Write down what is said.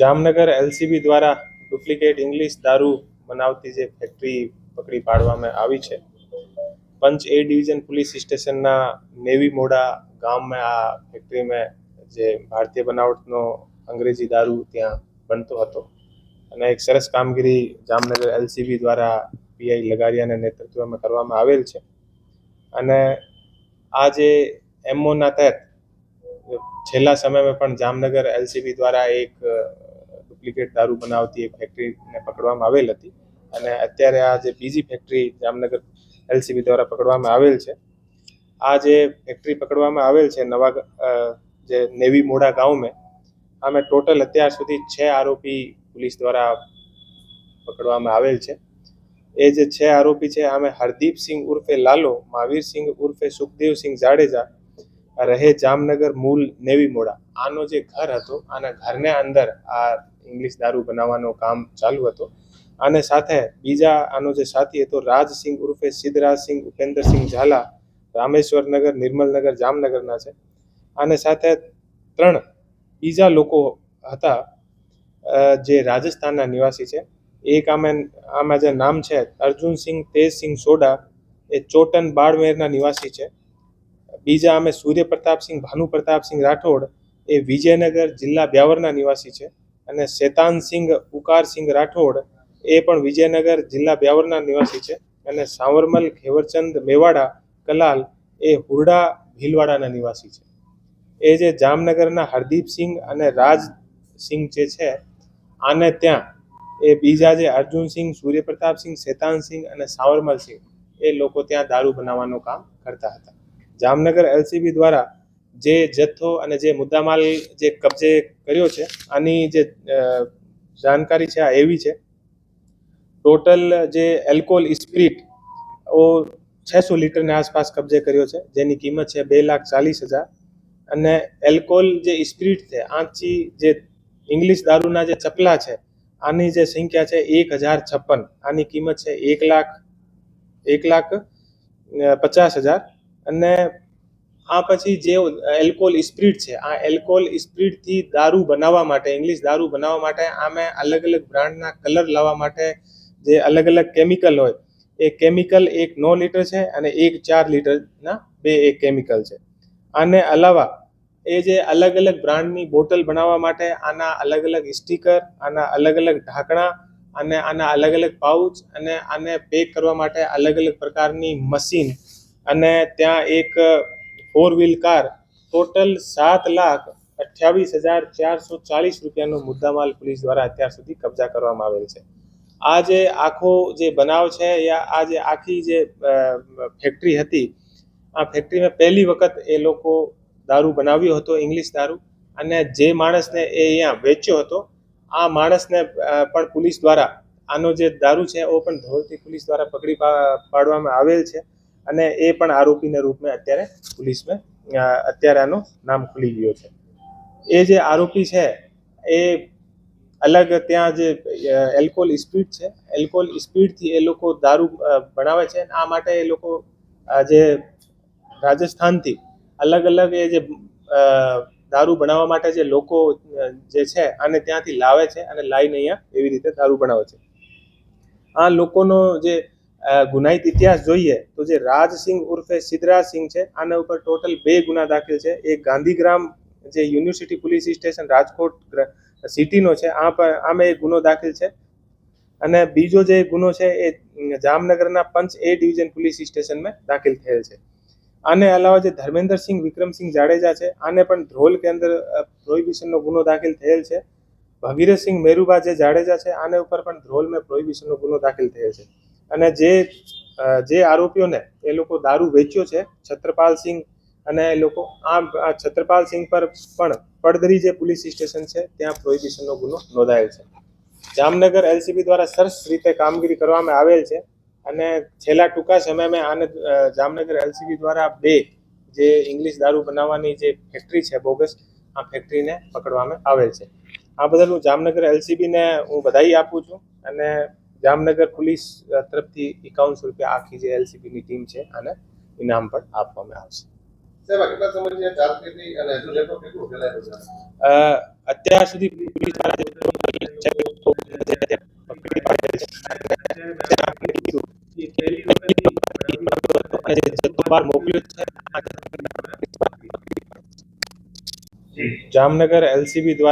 Jamnagar LCB દ્વારા duplicate English દારૂ બનાવતી જે ફેક્ટરી પકડી પાડવામાં આવી છે। पंच ए डिवीजन पुलिस स्टेशन ना नेवी मोड़ा गाम में आ फैक्ट्री में जे भारतीय बनावटनो अंग्रेजी दारू त्या बनतो हतो અને એક સરસ કામગીરી જામનગર એલસીબી દ્વારા પીઆઈ લગારિયાના નેતૃત્વમાં કરવામાં આવેલ છે। અને આ જે એમઓના તહેત છેલ્લા સમયમાં પણ જામનગર એલસીબી દ્વારા એક ડુપ્લિકેટ દારૂ બનાવતી એક ફેક્ટરીને પકડવામાં આવેલ હતી અને અત્યારે આ જે બીજી ફેક્ટરી જામનગર એલસીબી દ્વારા પકડવામાં આવેલ છે। આ જે ફેક્ટરી પકડવામાં આવેલ છે નવા જે નેવી મોડા ગાँव में આમાં ટોટલ અત્યાર સુધી 6 આરોપી पुलिस द्वारा पकड़वामां आवेल छे। ए जे 6 आरोपी छे आमे हरदीप सिंह उर्फे लालो, महावीर सिंह उर्फे सुखदेव सिंह जाडेजा रहे जामनगर मूल नेवी मोड़ा। आनो जे घर हतो आना घरने अंदर आ इंग्लिश दारू बनाववानो काम चालू हतो। आने साथे बीजा आनो जे साथी हतो राज सिंह उर्फे सिद्धराज सिंह उपेंद्र सिंह झाला रामेश्वर नगर निर्मल नगर जामनगरना छे। आने साथे 3 बीजा लोको हता जे राजस्थानना निवासी है। एक आमा जे नाम है अर्जुन सिंह तेज सिंह सोडा ए चोटन बाड़मेरना निवासी है। बीजा आमे सूर्य प्रताप सिंह भानु प्रताप सिंह राठौड़ ए विजयनगर जिला ब्यावरना निवासी है। अने शैतान सिंह उकार सिंह राठौड़ ए पण विजयनगर जिला ब्यावरना निवासी है। अने सांवरमल खेवरचंद मेवाड़ा कलाल ए हुरडा भीलवाड़ाना निवासी है। ए जे जामनगरना हरदीप सिंह अने राज सिंह जे छे आने त्या ए बीजा जे अर्जुन सिंह सूर्य प्रताप सिंह शैतान सिंह अने सांवरमल सिंह ए लोको त्या दारू बनाववानुं काम करता हता। जामनगर एलसीबी द्वारा जे जत्थो अने जे मुद्दामाल जे कब्जे कर्यो छे आनी जे जानकारी छे आ एवी छे टोटल जे एल्कोहोल स्पिरिट ओ 600 लीटर ने आसपास कब्जे कर्यो छे जेनी कीमत छे 2,40,000 अने एल्कोहोल जे स्पिरिट छे आची जे इंग्लिश दारूना जे चपला है आनी जे संख्या है 1056 आनी कीमत है 1,50,000 अने आ पछी जे एल्कोहोल स्पिरिट है आ एल्कोहोल स्पिरिट थी दारू बनावा माटे इंग्लिश दारू बनावा माटे आमे अलग अलग ब्रांडना कलर लावा माटे जे अलग अलग केमिकल होय ए केमिकल एक 9 लीटर है अने एक 4 लीटर ना बे एक केमिकल है। आने अलावा ए जे अलग अलग ब्रांडनी बोटल बनावा माटे आना अलग अलग स्टीकर आना अलग अलग ढाकणा अने आना अलग अलग पाउच अने आने पेक करवा माटे अलग अलग प्रकारनी मशीन अने त्या एक 4 व्हील कार टोटल 7,28,440 रुपयानो मुद्दामाल पुलिस द्वारा अत्यार सुधी कब्जा करवामां आवेल छे। आ जे आखो जे बनाव छे या आ जे आखी जे फैक्टरी हती आ फैक्टरी में पहली वखत ए लोको दारू बनाव्यो हतो इंग्लिश दारू अने जे माणसने ए अहींया वेच्यो हतो आ माणसने पण पुलिस द्वारा आनो जे दारू छे ओ पण धोलती पुलिस द्वारा पकड़ी पाडवामां आवेल छे अने ए पण आरोपीना रूप में अत्यारे पुलिस में अत्यारे आनो नाम खुली गयो छे। ए जे आरोपी छे ए अलग त्यां जे एल्कोहोल स्पिरिट छे एल्कोहोल स्पिरिट थी ए लोको दारू बनावे छे आ माटे ए लोको जे राजस्थान थी अलग अलग ए जे दारू बनावा माटे जे लोको जे छे आने त्यांथी लावे छे अने लाईने अहींया एवी रीते दारू बनावे छे। आ लोकोनो जे गुनाहित इतिहास जोईए तो जे राज सिंह उर्फे सिद्धराज सिंह छे आना उपर टोटल 2 गुना दाखिल छे। एक गांधीग्राम जे यूनिवर्सिटी पुलिस स्टेशन राजकोट सिटीनो छे आमे एक गुनो दाखिल छे अने बीजो जे गुनो छे ए जामनगरना पंच ए डिवीजन पुलिस स्टेशन में दाखिल थयेल छे। आने अलावा जो धर्मेंद्र सिंह विक्रम सिंह जाडेजा है आने पण ध्रोल के अंदर प्रोहिबिशन नो गुनो दाखिल थयेल छे। भगीरथ सिंह मेरुबा जे जाडेजा है आने ऊपर पण ध्रोल में प्रोहिबिशन नो गुनो दाखिल थयेल छे। अने जे आरोपीओ ने ए लोको दारू वेच्यो छे छत्रपाल सिंह अने ए लोको आ छत्रपाल सिंह पर पण પડદરી જે पुलिस स्टेशन है त्यां प्रोहिबिशन नो गुनो नोंधायेल छे। जामनगर एलसीबी द्वारा सरस रीते कामगीरी करवामां आवेल छे अने छेल्ला टूंका समय में आने जामनगर एलसीबी द्वारा 2 जे इंग्लिश दारू बनाववानी जे फैक्टरी है बोगस आ फैक्टरी ने पकड़वामां आवेल छे। आ बदल हूँ जामनगर एलसीबी ने हूँ बधाई आपूँ छूं अने जामनगर पुलिस तरफथी 51 रुपया आखी जे एलसीबी नी टीम है आने इनाम पण आपवामां आवशे। સાહેબ કેટલા સમયથી આ ચાલતી હતી અને હજુ નેટવર્ક કેટલું ફેલાયેલું છે? અત્યાર સુધી પોલીસ દ્વારા જે પકડી પાડેલ છે. અને જે જથ્થો બહાર મોકલ્યો છે જામનગર એલસીબી દ્વારા